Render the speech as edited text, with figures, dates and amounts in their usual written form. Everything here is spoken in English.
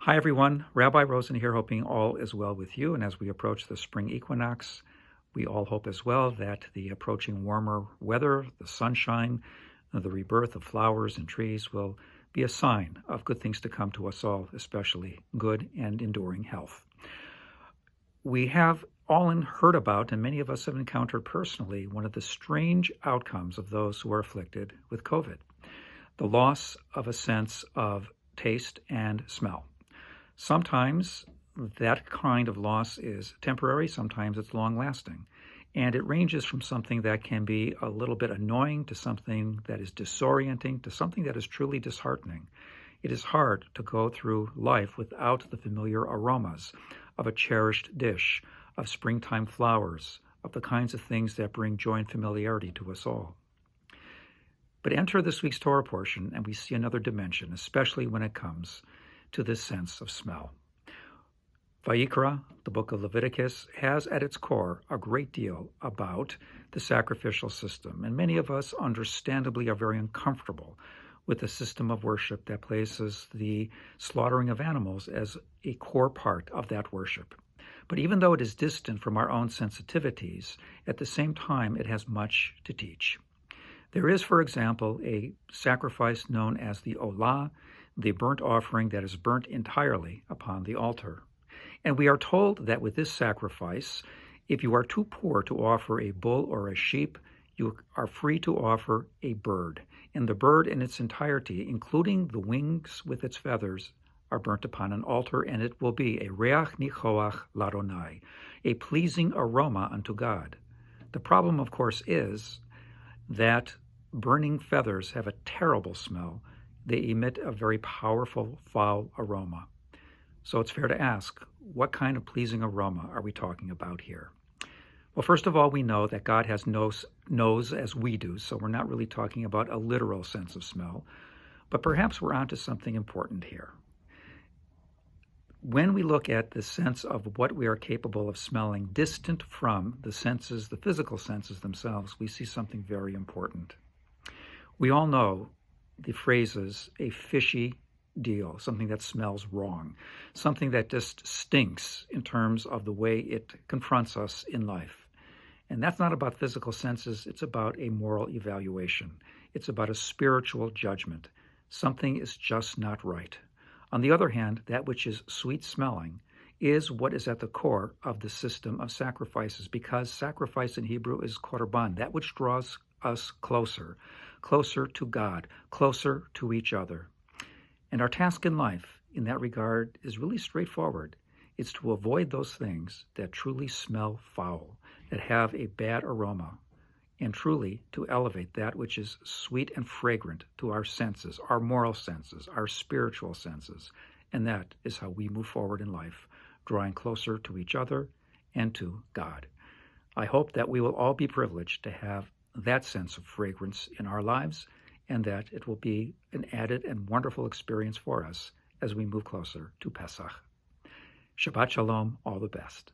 Hi everyone, Rabbi Rosen here, hoping all is well with you. And as we approach the spring equinox, we all hope as well that the approaching warmer weather, the sunshine, the rebirth of flowers and trees will be a sign of good things to come to us all, especially good and enduring health. We have all heard about, and many of us have encountered personally, one of the strange outcomes of those who are afflicted with COVID, the loss of a sense of taste and smell. Sometimes that kind of loss is temporary, sometimes it's long-lasting, and it ranges from something that can be a little bit annoying to something that is disorienting to something that is truly disheartening. It is hard to go through life without the familiar aromas of a cherished dish, of springtime flowers, of the kinds of things that bring joy and familiarity to us all. But enter this week's Torah portion and we see another dimension, especially when it comes to this sense of smell. Vayikra, the book of Leviticus, has at its core a great deal about the sacrificial system, and many of us understandably are very uncomfortable with the system of worship that places the slaughtering of animals as a core part of that worship. But even though it is distant from our own sensitivities, at the same time it has much to teach. There is, for example, a sacrifice known as the olah, the burnt offering that is burnt entirely upon the altar. And we are told that with this sacrifice, if you are too poor to offer a bull or a sheep, you are free to offer a bird. And the bird in its entirety, including the wings with its feathers, are burnt upon an altar, and it will be a reach nichoach l'Adonai, a pleasing aroma unto God. The problem, of course, is that burning feathers have a terrible smell. They emit a very powerful, foul aroma. So it's fair to ask, what kind of pleasing aroma are we talking about here? Well, first of all, we know that God has nose as we do, so we're not really talking about a literal sense of smell, but perhaps we're onto something important here. When we look at the sense of what we are capable of smelling distant from the senses, the physical senses themselves, we see something very important. We all know the phrases, a fishy deal, something that smells wrong, something that just stinks in terms of the way it confronts us in life. And that's not about physical senses, it's about a moral evaluation. It's about a spiritual judgment. Something is just not right. On the other hand, that which is sweet-smelling is what is at the core of the system of sacrifices, because sacrifice in Hebrew is korban, that which draws us closer to God, closer to each other. And our task in life in that regard is really straightforward. It's to avoid those things that truly smell foul, that have a bad aroma, and truly to elevate that which is sweet and fragrant to our senses, our moral senses, our spiritual senses. And that is how we move forward in life, drawing closer to each other and to God. I hope that we will all be privileged to have that sense of fragrance in our lives, and that it will be an added and wonderful experience for us as we move closer to Pesach. Shabbat Shalom, all the best.